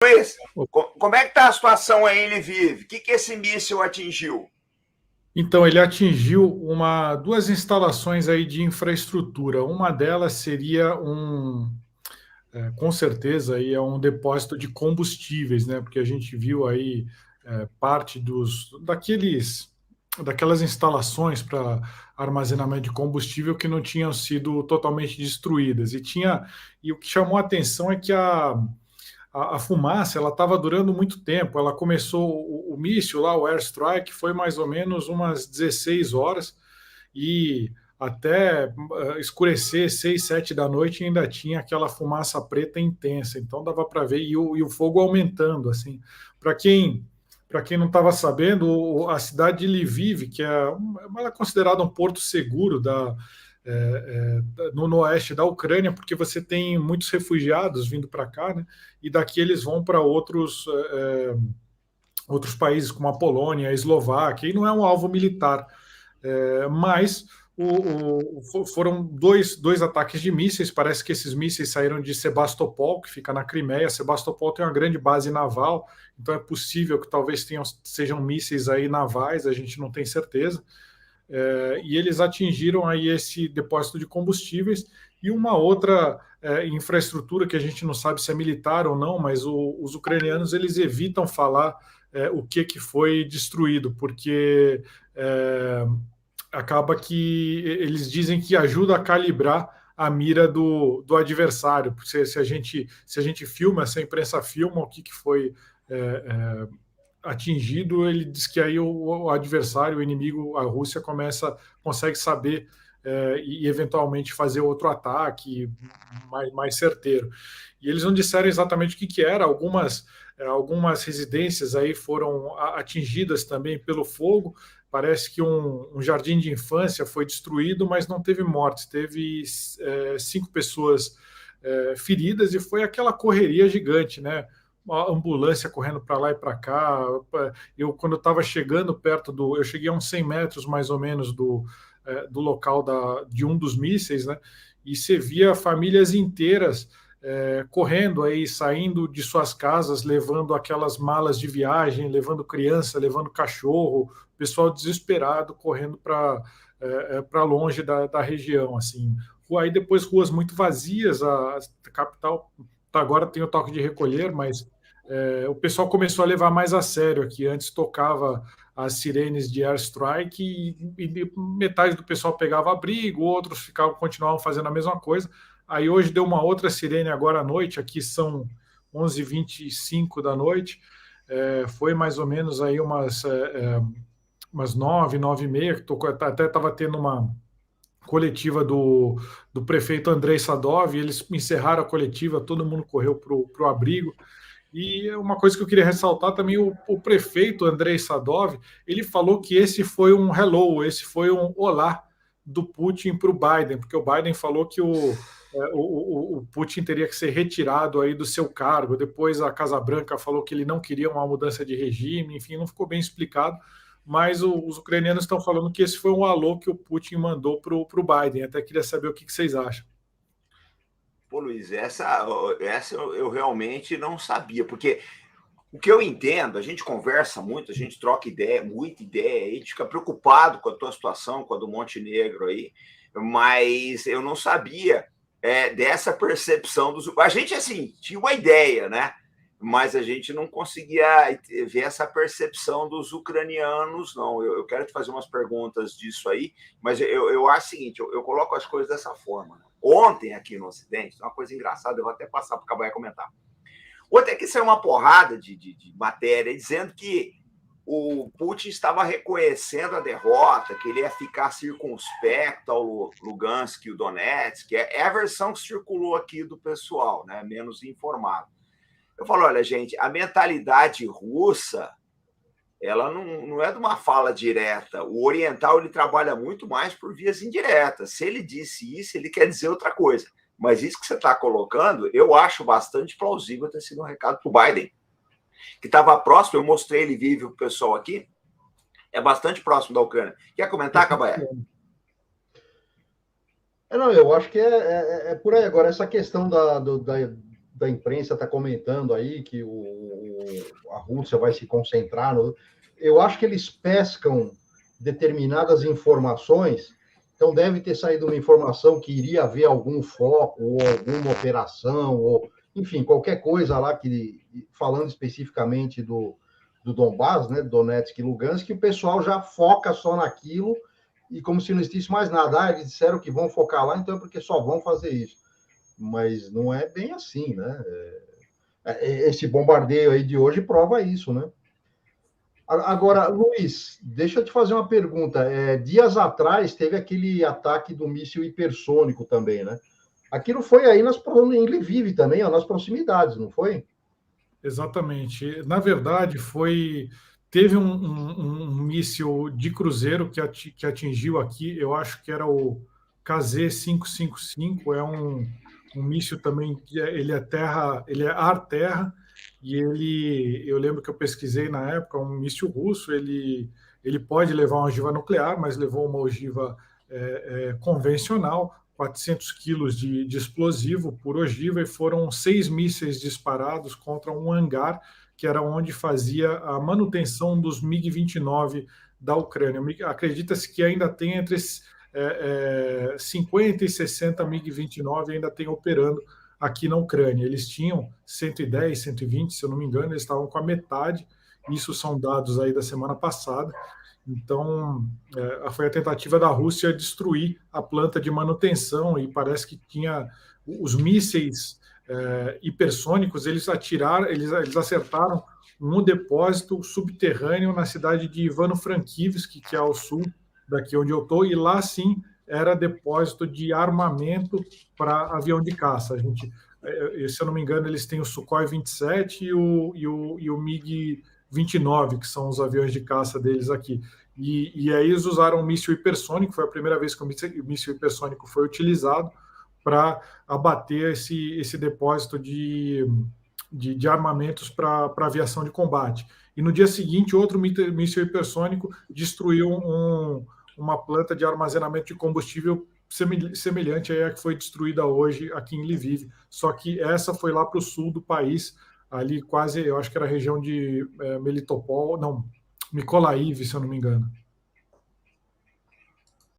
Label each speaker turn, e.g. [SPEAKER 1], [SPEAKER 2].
[SPEAKER 1] Luiz, como é que está a situação aí em Lviv? O que esse míssil atingiu?
[SPEAKER 2] Então, ele atingiu duas instalações aí de infraestrutura. Uma delas seria com certeza, aí é um depósito de combustíveis, né? Porque a gente viu aí parte daquelas instalações para armazenamento de combustível que não tinham sido totalmente destruídas. E o que chamou a atenção é que a fumaça ela estava durando muito tempo. Ela começou o míssil lá, o airstrike, foi mais ou menos umas 16 horas e até escurecer 6, 7 da noite ainda tinha aquela fumaça preta intensa. Então dava para ver e o fogo aumentando assim. Para quem para quem não estava sabendo, a cidade de Lviv, que ela é considerada um porto seguro no oeste da Ucrânia, porque você tem muitos refugiados vindo para cá, né? E daqui eles vão para outros países, como a Polônia, a Eslováquia, e não é um alvo militar. Mas foram dois ataques de mísseis. Parece que esses mísseis saíram de Sebastopol, que fica na Crimeia. Sebastopol tem uma grande base naval, então é possível que talvez sejam mísseis aí navais, a gente não tem certeza. E eles atingiram aí esse depósito de combustíveis e uma outra infraestrutura que a gente não sabe se é militar ou não, mas os ucranianos eles evitam falar o que foi destruído, porque acaba que eles dizem que ajuda a calibrar a mira do adversário. Se a gente filma, se a imprensa filma o que foi é, atingido, ele diz que aí o adversário, o inimigo, a Rússia consegue saber e eventualmente fazer outro ataque mais certeiro. E eles não disseram exatamente o que era. Algumas residências aí foram atingidas também pelo fogo. Parece que um jardim de infância foi destruído, mas não teve mortes. Teve 5 pessoas feridas e foi aquela correria gigante, né? Uma ambulância correndo para lá e para cá. Quando eu estava chegando eu cheguei a uns 100 metros mais ou menos do local de um dos mísseis, né? E você via famílias inteiras correndo aí, saindo de suas casas, levando aquelas malas de viagem, levando criança, levando cachorro, pessoal desesperado correndo para longe da região, assim. Aí depois ruas muito vazias, a capital agora tem o toque de recolher, mas o pessoal começou a levar mais a sério aqui. Antes tocava as sirenes de airstrike e metade do pessoal pegava abrigo, outros continuavam fazendo a mesma coisa. Aí hoje deu uma outra sirene agora à noite, aqui são 11h25 da noite, foi mais ou menos aí umas 9, 9h30, que até estava tendo uma coletiva do prefeito Andrei Sadov, eles encerraram a coletiva, todo mundo correu para o abrigo. E uma coisa que eu queria ressaltar também, o prefeito Andrei Sadov, ele falou que esse foi um hello, esse foi um olá do Putin para o Biden, porque o Biden falou que o Putin teria que ser retirado aí do seu cargo. Depois a Casa Branca falou que ele não queria uma mudança de regime, enfim, não ficou bem explicado. Mas os ucranianos estão falando que esse foi um alô que o Putin mandou para o Biden. Até queria saber o que vocês acham.
[SPEAKER 1] Pô, Luiz, essa eu realmente não sabia, porque o que eu entendo, a gente conversa muito, a gente troca ideia, muita ideia, a gente fica preocupado com a tua situação, com a do Montenegro aí, mas eu não sabia dessa percepção dos. A gente, assim, tinha uma ideia, né? Mas a gente não conseguia ver essa percepção dos ucranianos, não. Eu quero te fazer umas perguntas disso aí, mas eu acho o seguinte: eu coloco as coisas dessa forma. Né? Ontem, aqui no Ocidente, uma coisa engraçada, eu vou até passar para o Cabaia comentar. Ontem aqui saiu uma porrada de matéria dizendo que o Putin estava reconhecendo a derrota, que ele ia ficar circunspecto ao Lugansk e o Donetsk. É a versão que circulou aqui do pessoal, né? Menos informado. Eu falo, olha, gente, a mentalidade russa, ela não é de uma fala direta. O oriental, ele trabalha muito mais por vias indiretas. Se ele disse isso, ele quer dizer outra coisa. Mas isso que você está colocando, eu acho bastante plausível ter sido um recado para o Biden, que estava próximo, eu mostrei ele vive o pessoal aqui, é bastante próximo da Ucrânia. Quer comentar, Cabaé?
[SPEAKER 3] Não, eu acho que é por aí. Agora, essa questão da imprensa está comentando aí que a Rússia vai se concentrar. Eu acho que eles pescam determinadas informações, então deve ter saído uma informação que iria haver algum foco, ou alguma operação, ou enfim, qualquer coisa lá, que falando especificamente do Donbas, né, Donetsk e Lugansk, que o pessoal já foca só naquilo, e como se não existisse mais nada. Eles disseram que vão focar lá, então é porque só vão fazer isso. Mas não é bem assim, né? Esse bombardeio aí de hoje prova isso, né? Agora, Luiz, deixa eu te fazer uma pergunta. Dias atrás teve aquele ataque do míssil hipersônico também, né? Aquilo foi aí em Lviv também, ó, nas proximidades, não foi?
[SPEAKER 2] Exatamente. Na verdade, teve um míssil de cruzeiro que atingiu aqui, eu acho que era o KZ-555, é um míssil também que ele é terra, ele é ar-terra, e eu lembro que eu pesquisei na época, um míssil russo, ele pode levar uma ogiva nuclear, mas levou uma ogiva convencional, 400 quilos de explosivo por ogiva, e foram 6 mísseis disparados contra um hangar que era onde fazia a manutenção dos MiG-29 da Ucrânia. Acredita-se que ainda tem entre 50 e 60 MiG-29 ainda tem operando aqui na Ucrânia. Eles tinham 110, 120, se eu não me engano, eles estavam com a metade. Isso são dados aí da semana passada. Então, foi a tentativa da Rússia destruir a planta de manutenção, e parece que tinha os mísseis hipersônicos, eles acertaram um depósito subterrâneo na cidade de Ivano-Frankivsk, que é ao sul daqui onde eu estou, e lá sim era depósito de armamento para avião de caça. Se eu não me engano, eles têm o Sukhoi 27 e o MiG-29, que são os aviões de caça deles aqui. E aí eles usaram um míssil hipersônico, foi a primeira vez que o míssil hipersônico foi utilizado para abater esse depósito de armamentos para aviação de combate. E no dia seguinte, outro míssil hipersônico destruiu uma planta de armazenamento de combustível semelhante à que foi destruída hoje aqui em Lviv. Só que essa foi lá para o sul do país, ali quase, eu acho que era a região de Melitopol, não, Mykolaiv, se eu não me engano.